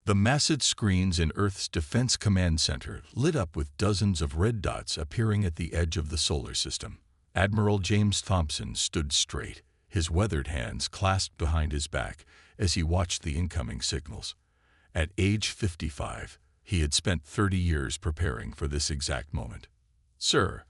The massive screens in Earth's Defense Command Center lit up with dozens of red dots appearing at the edge of the solar system. Admiral James Thompson stood straight, his weathered hands clasped behind his back as he watched the incoming signals. At age 55, he had spent 30 years preparing for this exact moment. "Sir,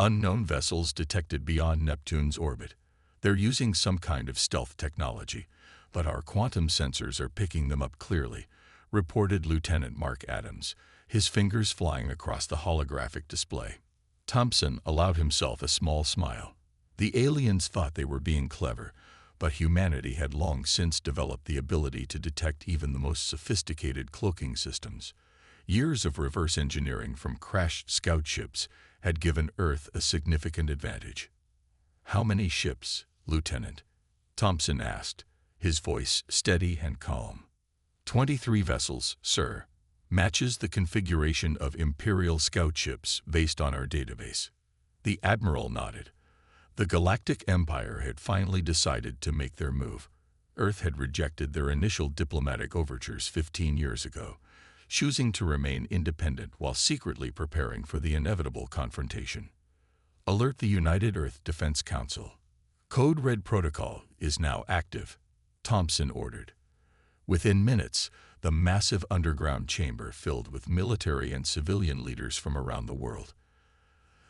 unknown vessels detected beyond Neptune's orbit. They're using some kind of stealth technology, but our quantum sensors are picking them up clearly," reported Lieutenant Mark Adams, his fingers flying across the holographic display. Thompson allowed himself a small smile. The aliens thought they were being clever, but humanity had long since developed the ability to detect even the most sophisticated cloaking systems. Years of reverse engineering from crashed scout ships had given Earth a significant advantage. "How many ships, Lieutenant?" Thompson asked, his voice steady and calm. 23 vessels, sir. Matches the configuration of Imperial scout ships based on our database." The Admiral nodded. The Galactic Empire had finally decided to make their move. Earth had rejected their initial diplomatic overtures 15 years ago, choosing to remain independent while secretly preparing for the inevitable confrontation. "Alert the United Earth Defense Council. Code Red Protocol is now active," Thompson ordered. Within minutes, the massive underground chamber filled with military and civilian leaders from around the world.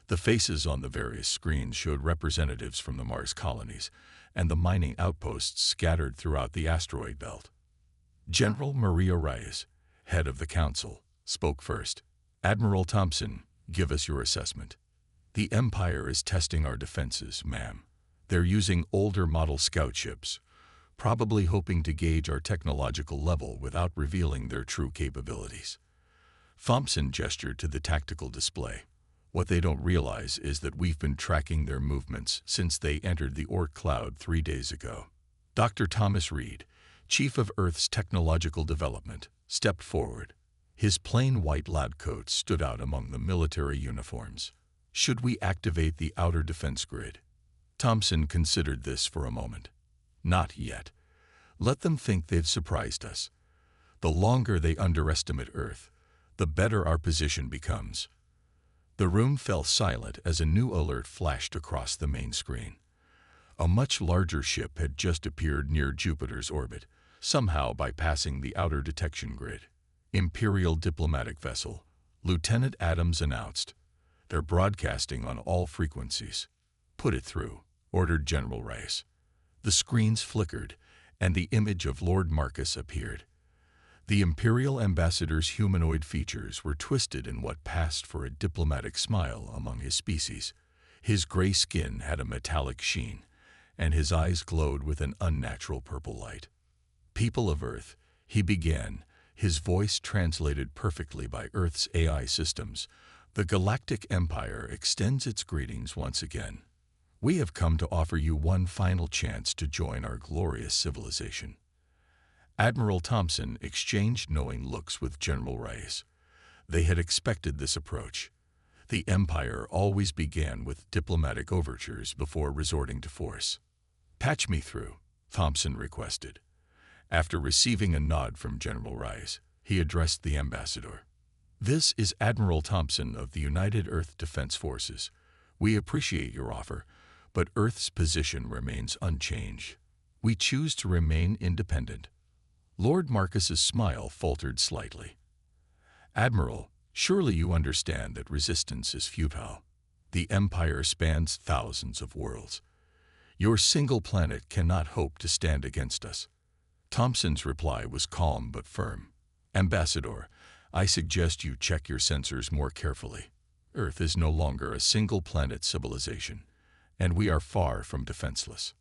The faces on the various screens showed representatives from the Mars colonies and the mining outposts scattered throughout the asteroid belt. General Maria Reyes, head of the council, spoke first. "Admiral Thompson, give us your assessment." "The Empire is testing our defenses, ma'am. They're using older model scout ships, probably hoping to gauge our technological level without revealing their true capabilities." Thompson gestured to the tactical display. "What they don't realize is that we've been tracking their movements since they entered the Orc cloud 3 days ago." Dr. Thomas Reed, chief of Earth's technological development, stepped forward. His plain white lab coat stood out among the military uniforms. "Should we activate the outer defense grid?" Thompson considered this for a moment. "Not yet. Let them think they've surprised us. The longer they underestimate Earth, the better our position becomes." The room fell silent as a new alert flashed across the main screen. A much larger ship had just appeared near Jupiter's orbit, somehow bypassing the outer detection grid. "Imperial diplomatic vessel," Lieutenant Adams announced. "They're broadcasting on all frequencies." "Put it through," ordered General Reyes. The screens flickered, and the image of Lord Marcus appeared. The Imperial ambassador's humanoid features were twisted in what passed for a diplomatic smile among his species. His gray skin had a metallic sheen, and his eyes glowed with an unnatural purple light. "People of Earth," he began, his voice translated perfectly by Earth's AI systems, "the Galactic Empire extends its greetings once again. We have come to offer you one final chance to join our glorious civilization." Admiral Thompson exchanged knowing looks with General Reyes. They had expected this approach. The Empire always began with diplomatic overtures before resorting to force. "Patch me through," Thompson requested. After receiving a nod from General Reyes, he addressed the ambassador. "This is Admiral Thompson of the United Earth Defense Forces. We appreciate your offer, but Earth's position remains unchanged. We choose to remain independent." Lord Marcus's smile faltered slightly. "Admiral, surely you understand that resistance is futile. The Empire spans thousands of worlds. Your single planet cannot hope to stand against us." Thompson's reply was calm but firm. "Ambassador, I suggest you check your sensors more carefully. Earth is no longer a single-planet civilization, and we are far from defenseless."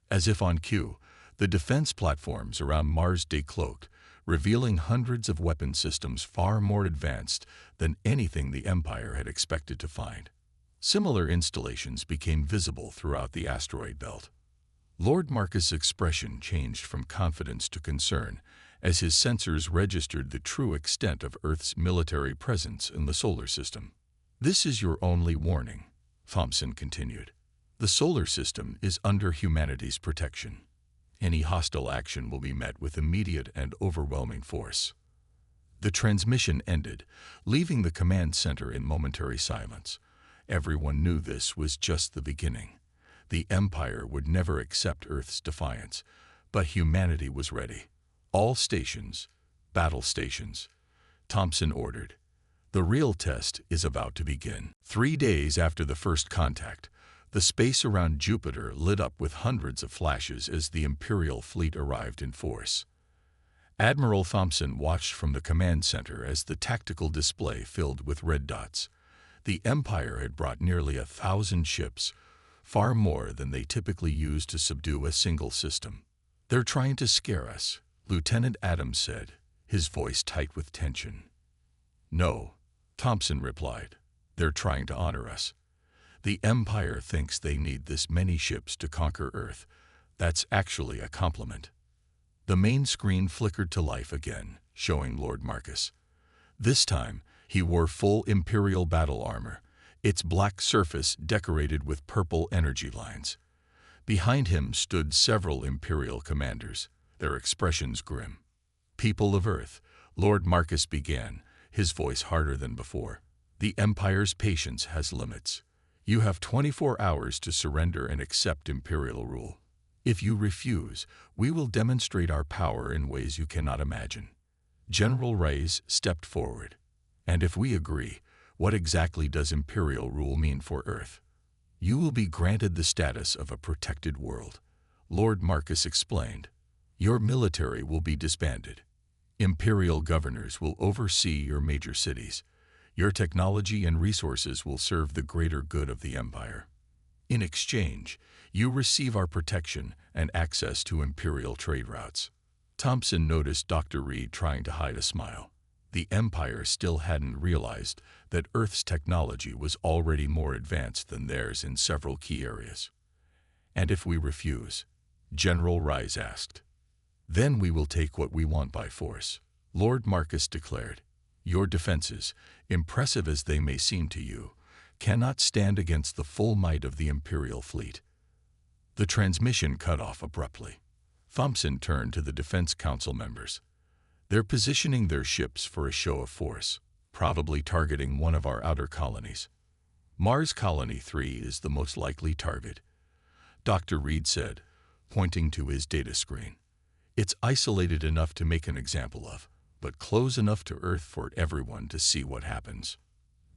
As if on cue, the defense platforms around Mars decloaked, revealing hundreds of weapon systems far more advanced than anything the Empire had expected to find. Similar installations became visible throughout the asteroid belt. Lord Marcus' expression changed from confidence to concern as his sensors registered the true extent of Earth's military presence in the solar system. "This is your only warning," Thompson continued. "The solar system is under humanity's protection. Any hostile action will be met with immediate and overwhelming force." The transmission ended, leaving the command center in momentary silence. Everyone knew this was just the beginning. The Empire would never accept Earth's defiance, but humanity was ready. All stations, battle stations, Thompson ordered. The real test is about to begin. 3 days after the first contact, the space around Jupiter lit up with hundreds of flashes as the Imperial fleet arrived in force. Admiral Thompson watched from the command center as the tactical display filled with red dots. The Empire had brought nearly 1,000 ships, far more than they typically use to subdue a single system. "They're trying to scare us," Lieutenant Adams said, his voice tight with tension. "No," Thompson replied. "They're trying to honor us. The Empire thinks they need this many ships to conquer Earth. That's actually a compliment." The main screen flickered to life again, showing Lord Marcus. This time, he wore full Imperial battle armor, its black surface decorated with purple energy lines. Behind him stood several Imperial commanders, their expressions grim. "People of Earth," Lord Marcus began, his voice harder than before, "the Empire's patience has limits. You have 24 hours to surrender and accept Imperial rule. If you refuse, we will demonstrate our power in ways you cannot imagine." General Reyes stepped forward. "And if we agree, what exactly does Imperial rule mean for Earth?" "You will be granted the status of a protected world," Lord Marcus explained. "Your military will be disbanded. Imperial governors will oversee your major cities. Your technology and resources will serve the greater good of the Empire. In exchange, you receive our protection and access to Imperial trade routes." Thompson noticed Dr. Reed trying to hide a smile. The Empire still hadn't realized that Earth's technology was already more advanced than theirs in several key areas. "And if we refuse?" General Reyes asked. "Then we will take what we want by force," Lord Marcus declared. "Your defenses, impressive as they may seem to you, cannot stand against the full might of the Imperial fleet." The transmission cut off abruptly. Thompson turned to the Defense Council members. "They're positioning their ships for a show of force, probably targeting one of our outer colonies. Mars Colony 3 is the most likely target," Dr. Reed said, pointing to his data screen. "It's isolated enough to make an example of, but close enough to Earth for everyone to see what happens."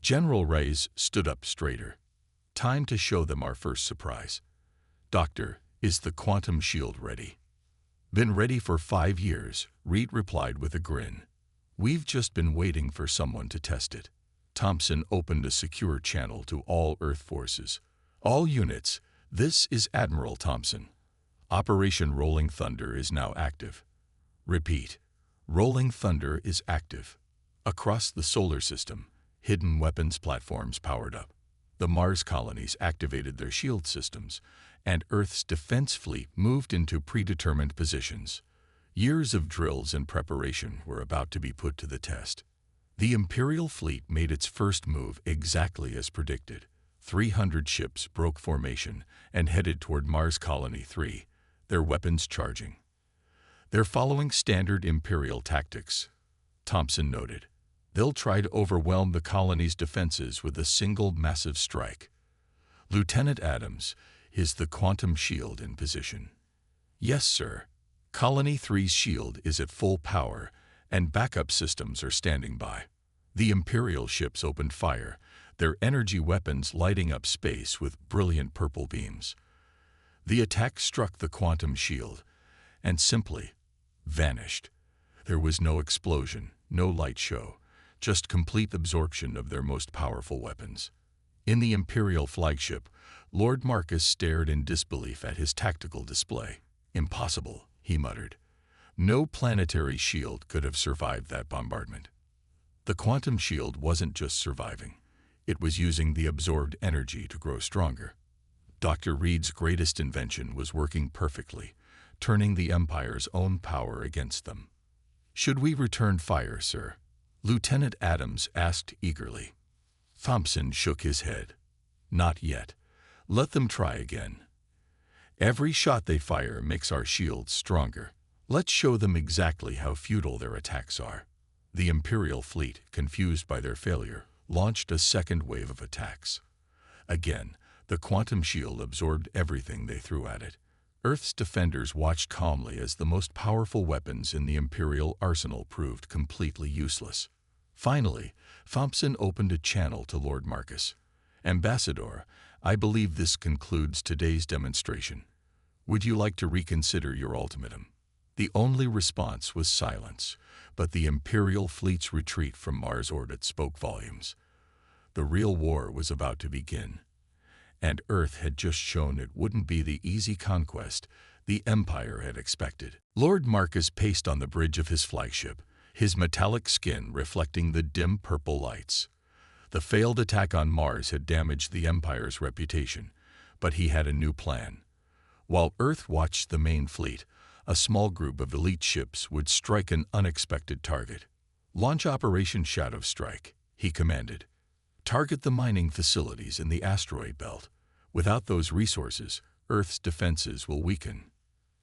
General Reyes stood up straighter. "Time to show them our first surprise. Doctor, is the quantum shield ready?" "Been ready for 5 years," Reed replied with a grin. "We've just been waiting for someone to test it." Thompson opened a secure channel to all Earth forces. "All units, this is Admiral Thompson. Operation Rolling Thunder is now active. Repeat, Rolling Thunder is active. Across the solar system, hidden weapons platforms powered up. The Mars colonies activated their shield systems, and Earth's defense fleet moved into predetermined positions. Years of drills and preparation were about to be put to the test. The Imperial fleet made its first move exactly as predicted. 300 ships broke formation and headed toward Mars Colony 3, their weapons charging. "They're following standard Imperial tactics," Thompson noted. "They'll try to overwhelm the colony's defenses with a single massive strike." "Lieutenant Adams, is the quantum shield in position?" "Yes, sir. Colony 3's shield is at full power, and backup systems are standing by." The Imperial ships opened fire, their energy weapons lighting up space with brilliant purple beams. The attack struck the quantum shield and simply vanished. There was no explosion, no light show, just complete absorption of their most powerful weapons. In the Imperial flagship, Lord Marcus stared in disbelief at his tactical display. "Impossible," he muttered. "No planetary shield could have survived that bombardment." The quantum shield wasn't just surviving. It was using the absorbed energy to grow stronger. Dr. Reed's greatest invention was working perfectly, turning the Empire's own power against them. "Should we return fire, sir?" Lieutenant Adams asked eagerly. Thompson shook his head. "Not yet. Let them try again. Every shot they fire makes our shields stronger. Let's show them exactly how futile their attacks are." The Imperial fleet, confused by their failure, launched a second wave of attacks. Again, the quantum shield absorbed everything they threw at it. Earth's defenders watched calmly as the most powerful weapons in the Imperial arsenal proved completely useless. Finally, Thompson opened a channel to Lord Marcus. "Ambassador, I believe this concludes today's demonstration. Would you like to reconsider your ultimatum?" The only response was silence, but the Imperial fleet's retreat from Mars orbit spoke volumes. The real war was about to begin, and Earth had just shown it wouldn't be the easy conquest the Empire had expected. Lord Marcus paced on the bridge of his flagship, his metallic skin reflecting the dim purple lights. The failed attack on Mars had damaged the Empire's reputation, but he had a new plan. While Earth watched the main fleet, a small group of elite ships would strike an unexpected target. "Launch Operation Shadow Strike," he commanded. "Target the mining facilities in the asteroid belt. Without those resources, Earth's defenses will weaken."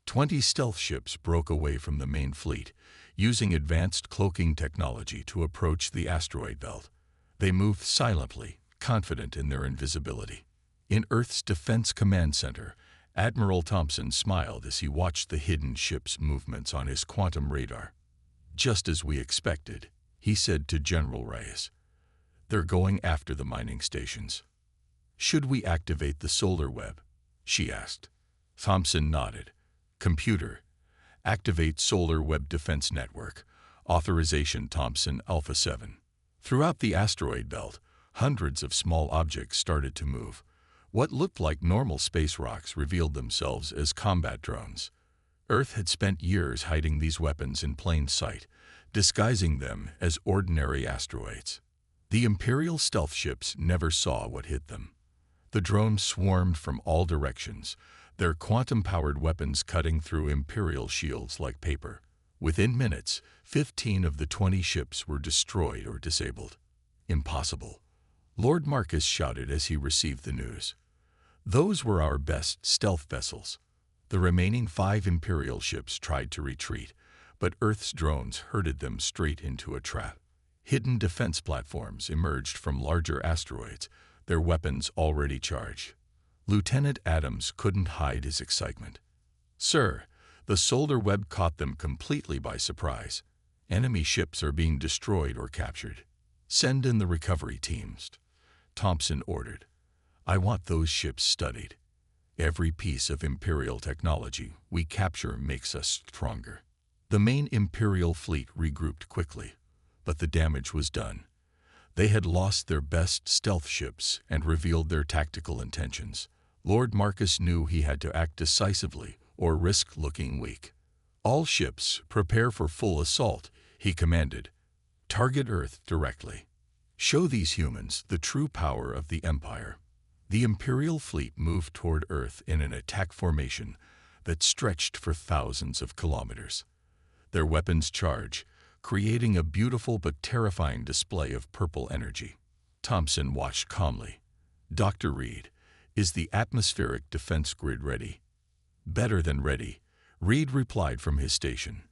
20 stealth ships broke away from the main fleet, using advanced cloaking technology to approach the asteroid belt. They moved silently, confident in their invisibility. In Earth's Defense Command Center, Admiral Thompson smiled as he watched the hidden ships' movements on his quantum radar. "Just as we expected," he said to General Reyes. "They're going after the mining stations." "Should we activate the solar web?" she asked. Thompson nodded. "Computer, activate Solar Web Defense Network. Authorization Thompson Alpha 7. Throughout the asteroid belt, hundreds of small objects started to move. What looked like normal space rocks revealed themselves as combat drones. Earth had spent years hiding these weapons in plain sight, disguising them as ordinary asteroids. The Imperial stealth ships never saw what hit them. The drones swarmed from all directions, their quantum-powered weapons cutting through Imperial shields like paper. Within minutes, 15 of the 20 ships were destroyed or disabled. "Impossible," Lord Marcus shouted as he received the news. "Those were our best stealth vessels." The remaining 5 Imperial ships tried to retreat, but Earth's drones herded them straight into a trap. Hidden defense platforms emerged from larger asteroids, their weapons already charged. Lieutenant Adams couldn't hide his excitement. "Sir, the solar web caught them completely by surprise. Enemy ships are being destroyed or captured. Send in the recovery teams," Thompson ordered. "I want those ships studied. Every piece of Imperial technology we capture makes us stronger." The main Imperial fleet regrouped quickly, but the damage was done. They had lost their best stealth ships and revealed their tactical intentions. Lord Marcus knew he had to act decisively or risk looking weak. "All ships, prepare for full assault," he commanded. "Target Earth directly. Show these humans the true power of the Empire." The Imperial fleet moved toward Earth in an attack formation that stretched for thousands of kilometers. Their weapons charged, creating a beautiful but terrifying display of purple energy. Thompson watched calmly. "Dr. Reed, is the atmospheric defense grid ready?" "Better than ready," Reed replied from his station.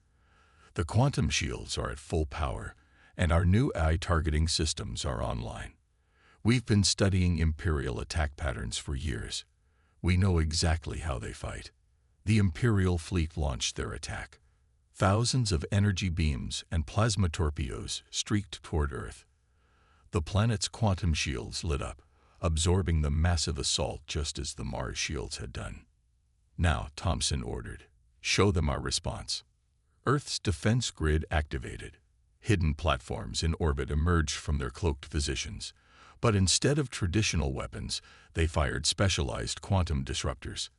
"The quantum shields are at full power, and our new AI targeting systems are online. We've been studying Imperial attack patterns for years. We know exactly how they fight." The Imperial fleet launched their attack. Thousands of energy beams and plasma torpedoes streaked toward Earth. The planet's quantum shields lit up, absorbing the massive assault just as the Mars shields had done. "Now," Thompson ordered, "show them our response." Earth's defense grid activated. Hidden platforms in orbit emerged from their cloaked positions, but instead of traditional weapons, they fired specialized quantum disruptors.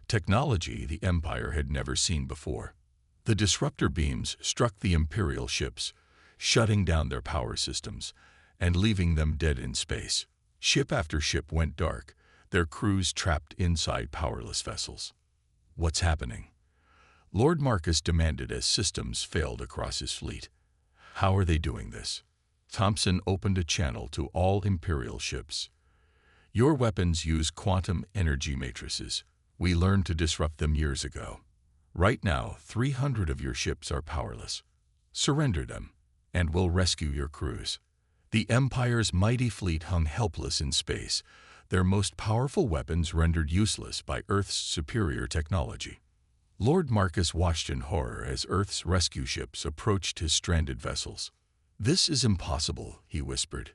Technology the Empire had never seen before. The disruptor beams struck the Imperial ships, shutting down their power systems and leaving them dead in space. Ship after ship went dark, their crews trapped inside powerless vessels. "What's happening?" Lord Marcus demanded as systems failed across his fleet. "How are they doing this?" Thompson opened a channel to all Imperial ships. "Your weapons use quantum energy matrices. We learned to disrupt them years ago. Right now, 300 of your ships are powerless. Surrender them." and we'll rescue your crews." The Empire's mighty fleet hung helpless in space, their most powerful weapons rendered useless by Earth's superior technology. Lord Marcus watched in horror as Earth's rescue ships approached his stranded vessels. "This is impossible," he whispered.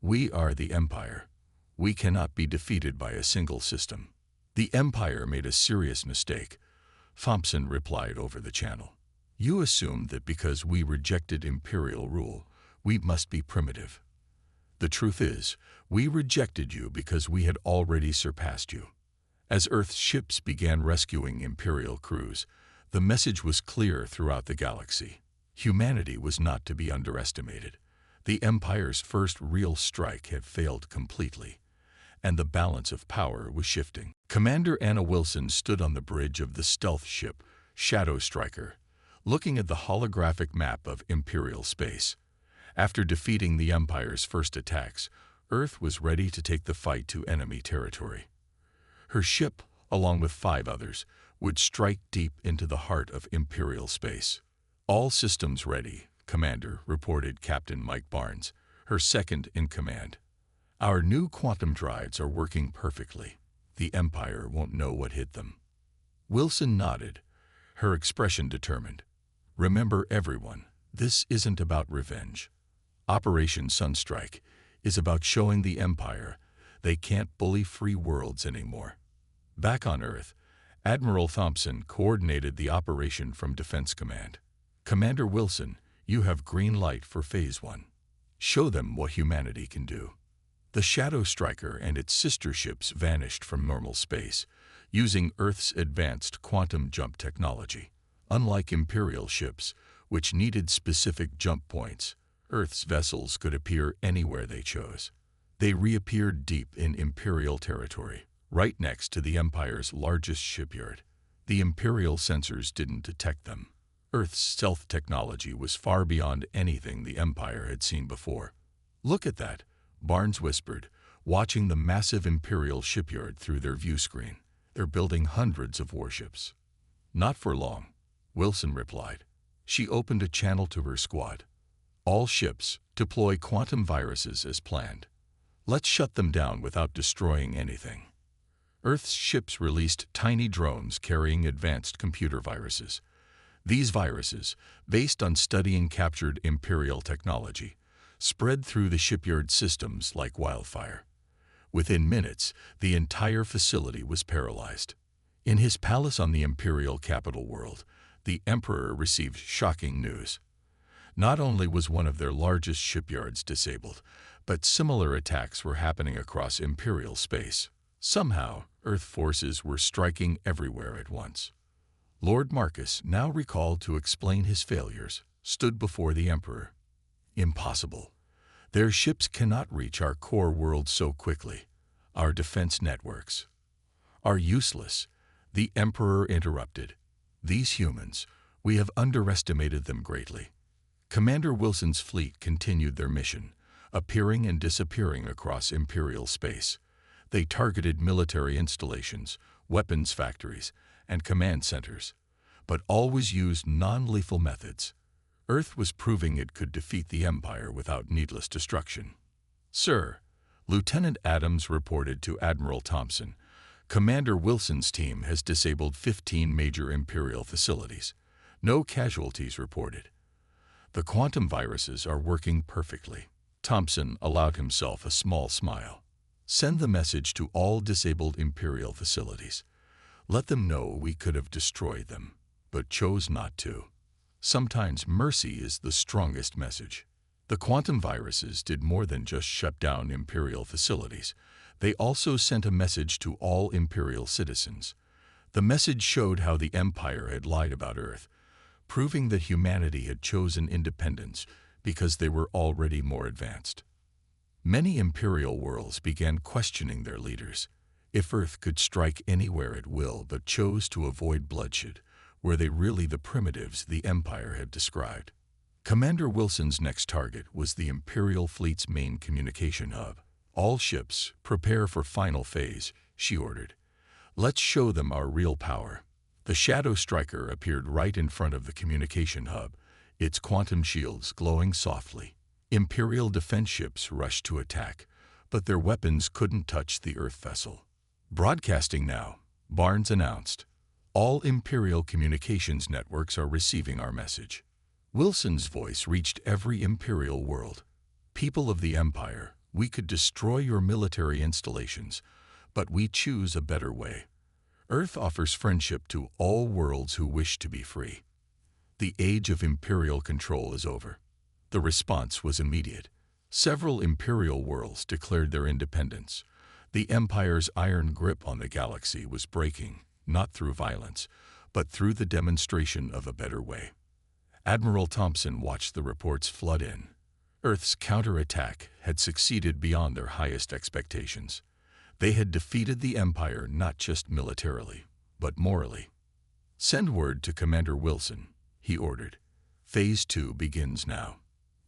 "We are the Empire. We cannot be defeated by a single system." "The Empire made a serious mistake," Thompson replied over the channel. "You assumed that because we rejected Imperial rule, we must be primitive. The truth is, we rejected you because we had already surpassed you." As Earth's ships began rescuing Imperial crews, the message was clear throughout the galaxy. Humanity was not to be underestimated. The Empire's first real strike had failed completely, and the balance of power was shifting. Commander Anna Wilson stood on the bridge of the stealth ship, Shadow Striker, looking at the holographic map of Imperial space. After defeating the Empire's first attacks, Earth was ready to take the fight to enemy territory. Her ship, along with 5 others, would strike deep into the heart of Imperial space. "All systems ready, Commander," reported Captain Mike Barnes, her second in command. "Our new quantum drives are working perfectly. The Empire won't know what hit them." Wilson nodded, her expression determined. "Remember, everyone, this isn't about revenge. Operation Sunstrike is about showing the Empire they can't bully free worlds anymore." Back on Earth, Admiral Thompson coordinated the operation from Defense Command. "Commander Wilson, you have green light for Phase 1. Show them what humanity can do." The Shadow Striker and its sister ships vanished from normal space, using Earth's advanced quantum jump technology. Unlike Imperial ships, which needed specific jump points, Earth's vessels could appear anywhere they chose. They reappeared deep in Imperial territory, right next to the Empire's largest shipyard. The Imperial sensors didn't detect them. Earth's stealth technology was far beyond anything the Empire had seen before. "Look at that," Barnes whispered, watching the massive Imperial shipyard through their view screen. "They're building hundreds of warships." "Not for long," Wilson replied. She opened a channel to her squad. "All ships, deploy quantum viruses as planned. Let's shut them down without destroying anything." Earth's ships released tiny drones carrying advanced computer viruses. These viruses, based on studying captured Imperial technology, spread through the shipyard systems like wildfire. Within minutes, the entire facility was paralyzed. In his palace on the Imperial capital world, the Emperor received shocking news. Not only was one of their largest shipyards disabled, but similar attacks were happening across Imperial space. Somehow, Earth forces were striking everywhere at once. Lord Marcus, now recalled to explain his failures, stood before the Emperor. "Impossible. Their ships cannot reach our core world so quickly. Our defense networks are useless," the Emperor interrupted. "These humans, we have underestimated them greatly." Commander Wilson's fleet continued their mission, appearing and disappearing across Imperial space. They targeted military installations, weapons factories, and command centers, but always used non-lethal methods. Earth was proving it could defeat the Empire without needless destruction. "Sir," Lieutenant Adams reported to Admiral Thompson, "Commander Wilson's team has disabled 15 major Imperial facilities. No casualties reported. The quantum viruses are working perfectly." Thompson allowed himself a small smile. "Send the message to all disabled Imperial facilities. Let them know we could have destroyed them, but chose not to. Sometimes mercy is the strongest message." The quantum viruses did more than just shut down Imperial facilities. They also sent a message to all Imperial citizens. The message showed how the Empire had lied about Earth, proving that humanity had chosen independence because they were already more advanced. Many Imperial worlds began questioning their leaders. If Earth could strike anywhere at will but chose to avoid bloodshed, were they really the primitives the Empire had described? Commander Wilson's next target was the Imperial fleet's main communication hub. "All ships, prepare for final phase," she ordered. "Let's show them our real power." The Shadow Striker appeared right in front of the communication hub, its quantum shields glowing softly. Imperial defense ships rushed to attack, but their weapons couldn't touch the Earth vessel. Broadcasting now, Barnes announced, "All Imperial communications networks are receiving our message." Wilson's voice reached every Imperial world. "People of the Empire, we could destroy your military installations, but we choose a better way. Earth offers friendship to all worlds who wish to be free. The age of Imperial control is over." The response was immediate. Several Imperial worlds declared their independence. The Empire's iron grip on the galaxy was breaking, not through violence, but through the demonstration of a better way. Admiral Thompson watched the reports flood in. Earth's counterattack had succeeded beyond their highest expectations. They had defeated the Empire not just militarily, but morally. "Send word to Commander Wilson," he ordered. "Phase 2 begins now.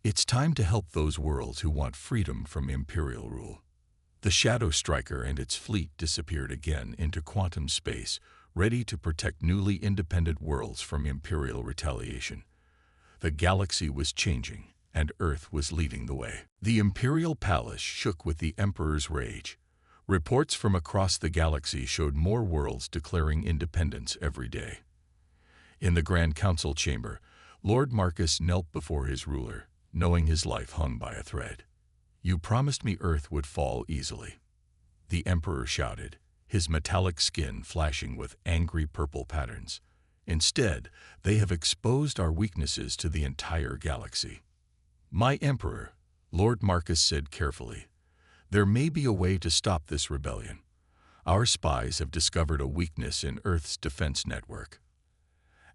It's time to help those worlds who want freedom from Imperial rule." The Shadow Striker and its fleet disappeared again into quantum space, ready to protect newly independent worlds from Imperial retaliation. The galaxy was changing, and Earth was leading the way. The Imperial Palace shook with the Emperor's rage. Reports from across the galaxy showed more worlds declaring independence every day. In the Grand Council chamber, Lord Marcus knelt before his ruler, knowing his life hung by a thread. "You promised me Earth would fall easily," the Emperor shouted, his metallic skin flashing with angry purple patterns. "Instead, they have exposed our weaknesses to the entire galaxy." "My Emperor," Lord Marcus said carefully, "there may be a way to stop this rebellion. Our spies have discovered a weakness in Earth's defense network."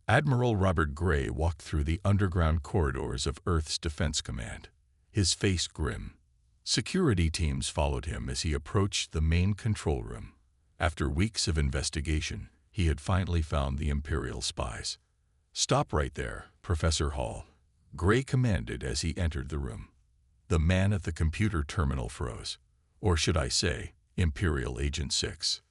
Admiral Robert Gray walked through the underground corridors of Earth's Defense Command, his face grim. Security teams followed him as he approached the main control room. After weeks of investigation, he had finally found the Imperial spies. "Stop right there, Professor Hall," Gray commanded as he entered the room. The man at the computer terminal froze. Or should I say, Imperial Agent 6.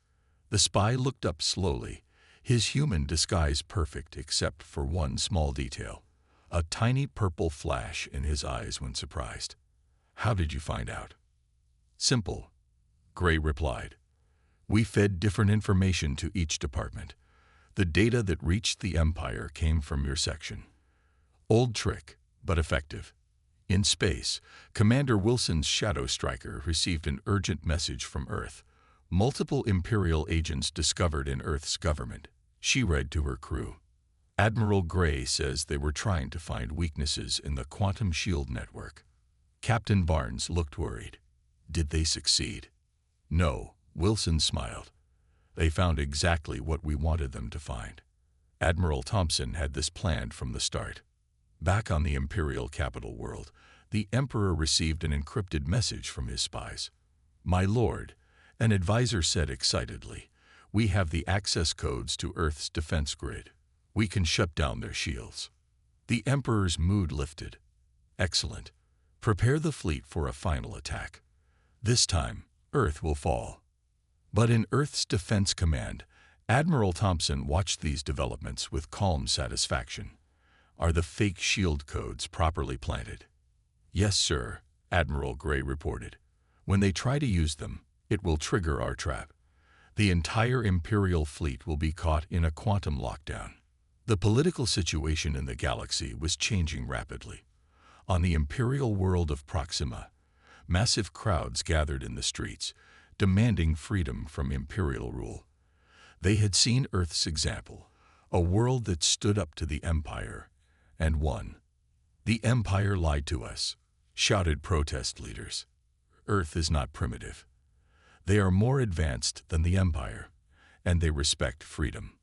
The spy looked up slowly, his human disguise perfect except for one small detail, a tiny purple flash in his eyes when surprised. "How did you find out?" "Simple," Gray replied. "We fed different information to each department. The data that reached the Empire came from your section. Old trick, but effective. In space, Commander Wilson's Shadow Striker received an urgent message from Earth. Multiple Imperial agents discovered in Earth's government. She read to her crew. Admiral Gray says they were trying to find weaknesses in the quantum shield network." Captain Barnes looked worried. "Did they succeed?" "No," Wilson smiled. "They found exactly what we wanted them to find." Admiral Thompson had this planned from the start. Back on the Imperial capital world, the Emperor received an encrypted message from his spies. "My lord," an advisor said excitedly, "we have the access codes to Earth's defense grid. We can shut down their shields." The Emperor's mood lifted. "Excellent. Prepare the fleet for a final attack. This time, Earth will fall." But in Earth's Defense Command, Admiral Thompson watched these developments with calm satisfaction. "Are the fake shield codes properly planted?" "Yes, sir," Admiral Gray reported. "When they try to use them, it will trigger our trap. The entire Imperial fleet will be caught in a quantum lockdown." The political situation in the galaxy was changing rapidly. On the Imperial world of Proxima, massive crowds gathered in the streets, demanding freedom from Imperial rule. They had seen Earth's example, a world that stood up to the Empire, and won. "The Empire lied to us," shouted protest leaders. "Earth is not primitive. They are more advanced than the Empire, and they respect freedom."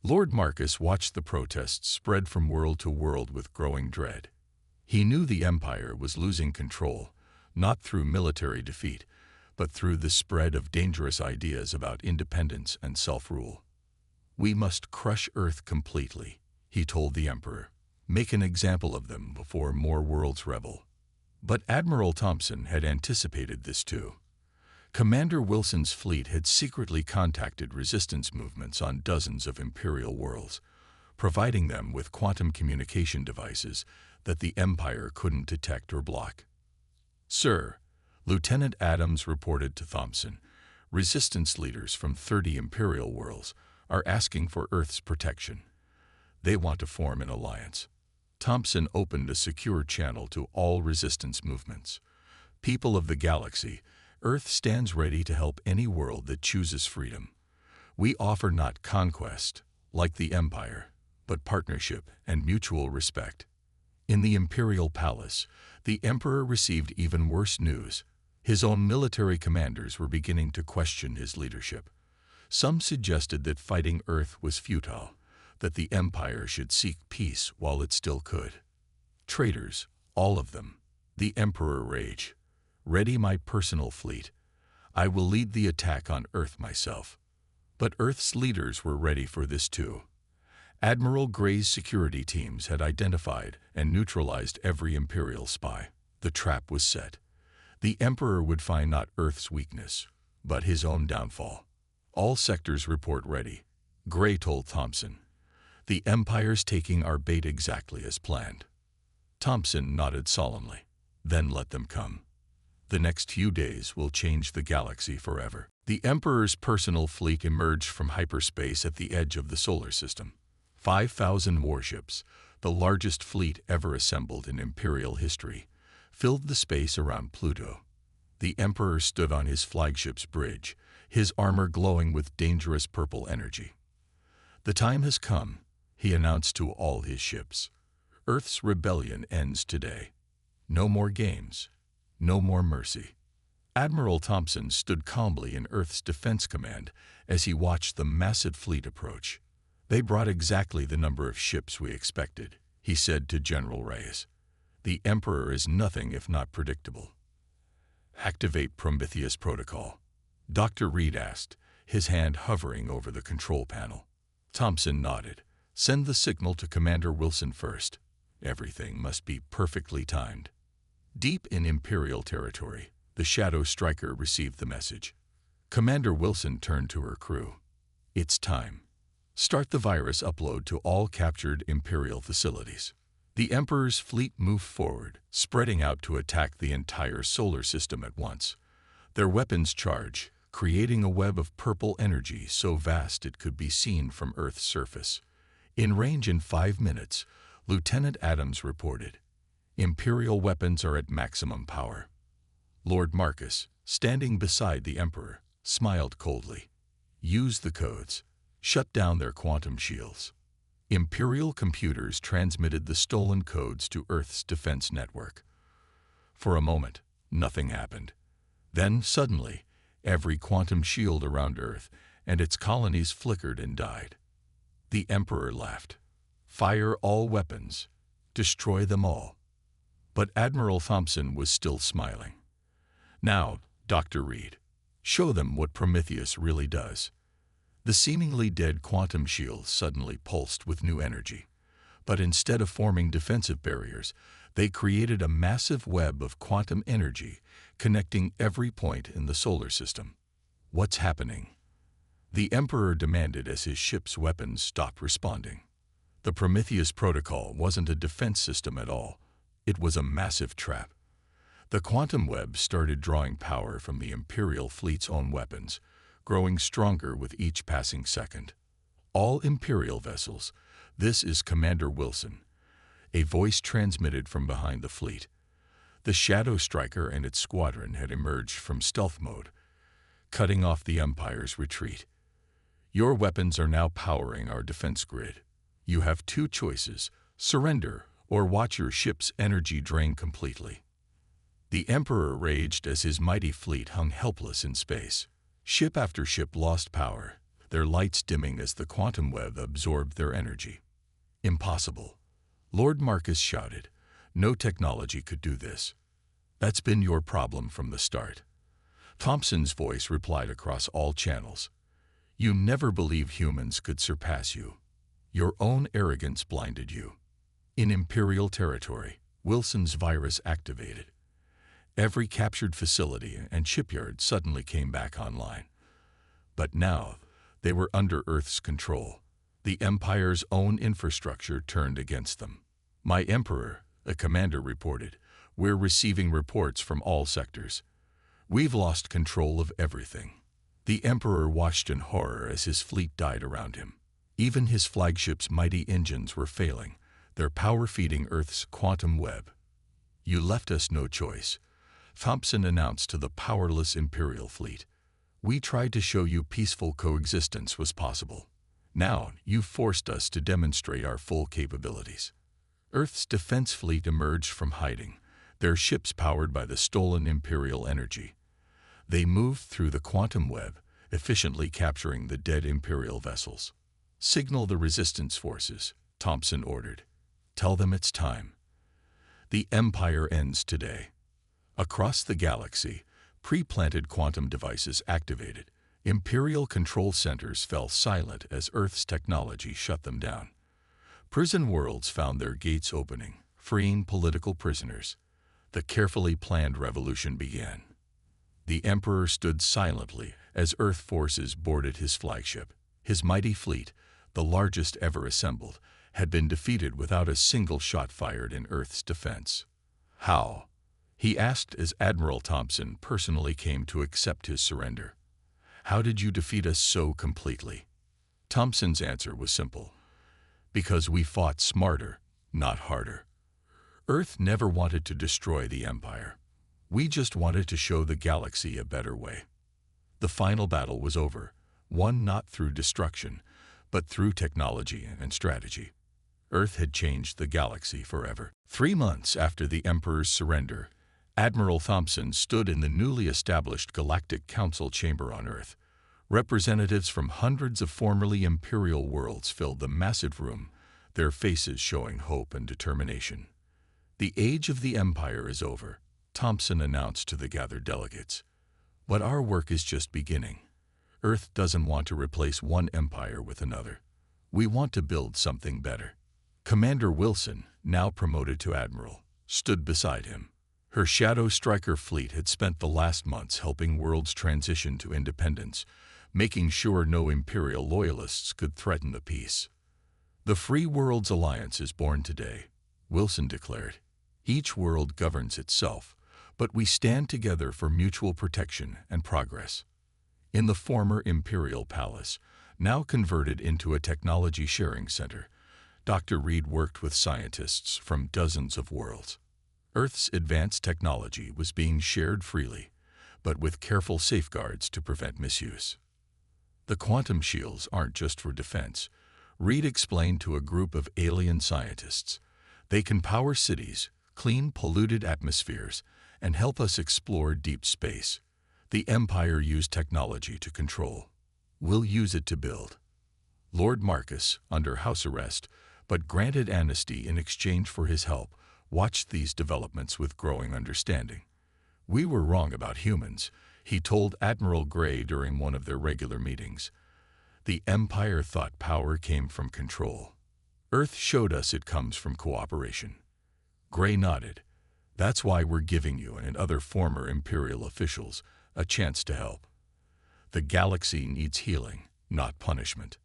Lord Marcus watched the protests spread from world to world with growing dread. He knew the Empire was losing control, not through military defeat, but through the spread of dangerous ideas about independence and self-rule. "We must crush Earth completely," he told the Emperor. "Make an example of them before more worlds rebel." But Admiral Thompson had anticipated this too. Commander Wilson's fleet had secretly contacted resistance movements on dozens of Imperial worlds. providing them with quantum communication devices that the Empire couldn't detect or block. "Sir," Lieutenant Adams reported to Thompson, "resistance leaders from 30 Imperial worlds are asking for Earth's protection. They want to form an alliance." Thompson opened a secure channel to all resistance movements. "People of the galaxy, Earth stands ready to help any world that chooses freedom. We offer not conquest, like the Empire, but partnership and mutual respect." In the Imperial Palace, the Emperor received even worse news. His own military commanders were beginning to question his leadership. Some suggested that fighting Earth was futile, that the Empire should seek peace while it still could. "Traitors, all of them," the Emperor raged. "Ready my personal fleet. I will lead the attack on Earth myself." But Earth's leaders were ready for this too. Admiral Gray's security teams had identified and neutralized every Imperial spy. The trap was set. The Emperor would find not Earth's weakness, but his own downfall. "All sectors report ready," Gray told Thompson. "The Empire's taking our bait exactly as planned." Thompson nodded solemnly. "Then let them come. The next few days will change the galaxy forever." The Emperor's personal fleet emerged from hyperspace at the edge of the solar system. 5,000 warships, the largest fleet ever assembled in Imperial history, filled the space around Pluto. The Emperor stood on his flagship's bridge, his armor glowing with dangerous purple energy. "The time has come," he announced to all his ships. "Earth's rebellion ends today. No more games, no more mercy." Admiral Thompson stood calmly in Earth's Defense Command as he watched the massive fleet approach. "They brought exactly the number of ships we expected," he said to General Reyes. "The Emperor is nothing if not predictable." "Activate Prometheus protocol," Dr. Reed asked, his hand hovering over the control panel. Thompson nodded. "Send the signal to Commander Wilson first. Everything must be perfectly timed." Deep in Imperial territory, the Shadow Striker received the message. Commander Wilson turned to her crew. "It's time. Start the virus upload to all captured Imperial facilities." The Emperor's fleet moved forward, spreading out to attack the entire solar system at once. Their weapons charged, creating a web of purple energy so vast it could be seen from Earth's surface. In range in 5 minutes, Lieutenant Adams reported. "Imperial weapons are at maximum power." Lord Marcus, standing beside the Emperor, smiled coldly. "Use the codes. Shut down their quantum shields." Imperial computers transmitted the stolen codes to Earth's defense network. For a moment, nothing happened. Then, suddenly, every quantum shield around Earth and its colonies flickered and died. The Emperor laughed. "Fire all weapons. Destroy them all." But Admiral Thompson was still smiling. "Now, Dr. Reed, show them what Prometheus really does." The seemingly dead quantum shields suddenly pulsed with new energy. But instead of forming defensive barriers, they created a massive web of quantum energy connecting every point in the solar system. "What's happening?" the Emperor demanded as his ship's weapons stopped responding. The Prometheus protocol wasn't a defense system at all. It was a massive trap. The quantum web started drawing power from the Imperial fleet's own weapons, growing stronger with each passing second. "All Imperial vessels, this is Commander Wilson," a voice transmitted from behind the fleet. The Shadow Striker and its squadron had emerged from stealth mode, cutting off the Empire's retreat. "Your weapons are now powering our defense grid. You have 2 choices, surrender or watch your ship's energy drain completely." The Emperor raged as his mighty fleet hung helpless in space. Ship after ship lost power, their lights dimming as the quantum web absorbed their energy. "Impossible," Lord Marcus shouted. "No technology could do this. That's been your problem from the start." Thompson's voice replied across all channels. "You never believed humans could surpass you. Your own arrogance blinded you." In Imperial territory, Wilson's virus activated. Every captured facility and shipyard suddenly came back online. But now, they were under Earth's control. The Empire's own infrastructure turned against them. "My Emperor," a commander reported, "we're receiving reports from all sectors. We've lost control of everything." The Emperor watched in horror as his fleet died around him. Even his flagship's mighty engines were failing, their power feeding Earth's quantum web. "You left us no choice," Thompson announced to the powerless Imperial fleet. "We tried to show you peaceful coexistence was possible. Now you've forced us to demonstrate our full capabilities." Earth's defense fleet emerged from hiding, their ships powered by the stolen Imperial energy. They moved through the quantum web, efficiently capturing the dead Imperial vessels. "Signal the resistance forces," Thompson ordered. "Tell them it's time. The Empire ends today." Across the galaxy, pre-planted quantum devices activated. Imperial control centers fell silent as Earth's technology shut them down. Prison worlds found their gates opening, freeing political prisoners. The carefully planned revolution began. The Emperor stood silently as Earth forces boarded his flagship. His mighty fleet, the largest ever assembled, had been defeated without a single shot fired in Earth's defense. "How?" he asked as Admiral Thompson personally came to accept his surrender. "How did you defeat us so completely?" Thompson's answer was simple. "Because we fought smarter, not harder." Earth never wanted to destroy the Empire. We just wanted to show the galaxy a better way. The final battle was over, won not through destruction, but through technology and strategy. Earth had changed the galaxy forever. 3 months after the Emperor's surrender, Admiral Thompson stood in the newly established Galactic Council chamber on Earth. Representatives from hundreds of formerly Imperial worlds filled the massive room, their faces showing hope and determination. "The age of the Empire is over," Thompson announced to the gathered delegates. "But our work is just beginning. Earth doesn't want to replace one empire with another. We want to build something better." Commander Wilson, now promoted to admiral, stood beside him. Her Shadow Striker fleet had spent the last months helping worlds transition to independence, making sure no Imperial loyalists could threaten the peace. "The Free Worlds Alliance is born today," Wilson declared. "Each world governs itself, but we stand together for mutual protection and progress." In the former Imperial Palace, now converted into a technology sharing center, Dr. Reed worked with scientists from dozens of worlds. Earth's advanced technology was being shared freely, but with careful safeguards to prevent misuse. "The quantum shields aren't just for defense," Reed explained to a group of alien scientists. "They can power cities, clean polluted atmospheres, and help us explore deep space. The Empire used technology to control. We'll use it to build." Lord Marcus, under house arrest, but granted amnesty in exchange for his help, watched these developments with growing understanding. "We were wrong about humans," he told Admiral Gray during one of their regular meetings. "The Empire thought power came from control. Earth showed us it comes from cooperation." Gray nodded. "That's why we're giving you and other former Imperial officials a chance to help. The galaxy needs healing, not punishment."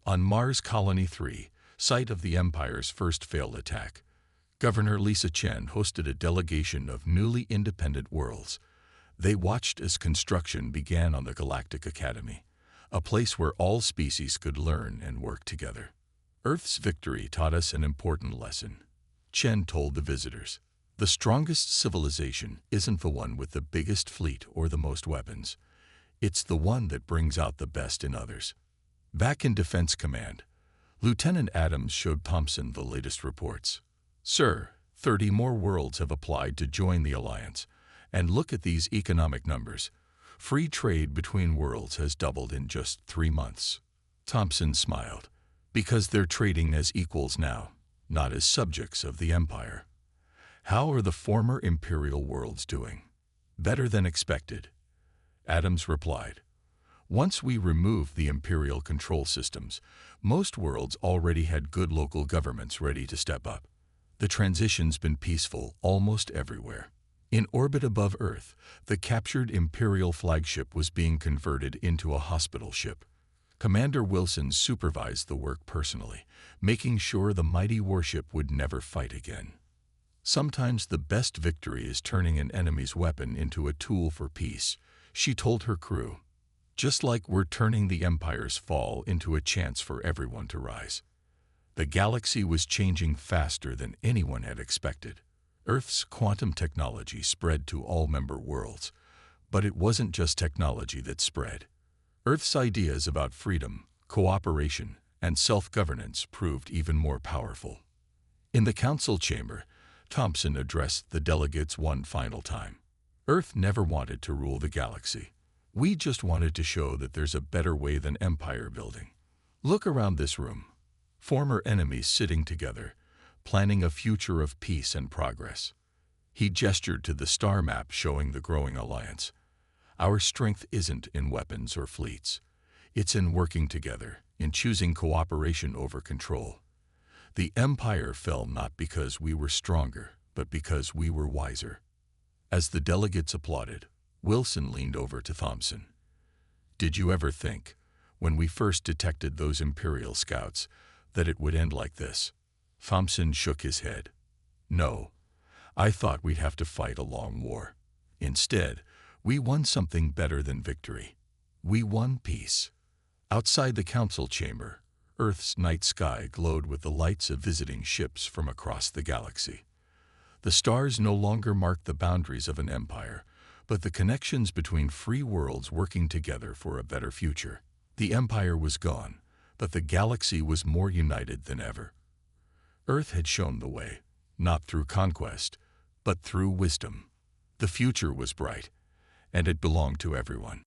On Mars Colony 3, site of the Empire's first failed attack, Governor Lisa Chen hosted a delegation of newly independent worlds. They watched as construction began on the Galactic Academy, a place where all species could learn and work together. "Earth's victory taught us an important lesson," Chen told the visitors. "The strongest civilization isn't the one with the biggest fleet or the most weapons. It's the one that brings out the best in others." Back in Defense Command, Lieutenant Adams showed Thompson the latest reports. "Sir, 30 more worlds have applied to join the Alliance, and look at these economic numbers. Free trade between worlds has doubled in just 3 months." Thompson smiled. "Because they're trading as equals now, not as subjects of the Empire." "How are the former Imperial worlds doing?" "Better than expected," Adams replied. "Once we removed the Imperial control systems, most worlds already had good local governments ready to step up. The transition's been peaceful almost everywhere." In orbit above Earth, the captured Imperial flagship was being converted into a hospital ship. Commander Wilson supervised the work personally, making sure the mighty warship would never fight again. Sometimes the best victory is turning an enemy's weapon into a tool for peace, she told her crew. Just like we're turning the Empire's fall into a chance for everyone to rise. The galaxy was changing faster than anyone had expected. Earth's quantum technology spread to all member worlds, but it wasn't just technology that spread. Earth's ideas about freedom, cooperation, and self-governance proved even more powerful. In the council chamber, Thompson addressed the delegates one final time. Earth never wanted to rule the galaxy. We just wanted to show that there's a better way than empire building. Look around this room. Former enemies sitting together, planning a future of peace and progress. He gestured to the star map showing the growing alliance. Our strength isn't in weapons or fleets. It's in working together, in choosing cooperation over control. The Empire fell not because we were stronger, but because we were wiser. As the delegates applauded, Wilson leaned over to Thompson. Did you ever think, when we first detected those Imperial scouts, that it would end like this? Thompson shook his head. No, I thought we'd have to fight a long war. Instead, we won something better than victory. We won peace. Outside the council chamber, Earth's night sky glowed with the lights of visiting ships from across the galaxy. The stars no longer marked the boundaries of an empire, but the connections between free worlds working together for a better future. The empire was gone, but the galaxy was more united than ever. Earth had shown the way, not through conquest, but through wisdom. The future was bright, and it belonged to everyone.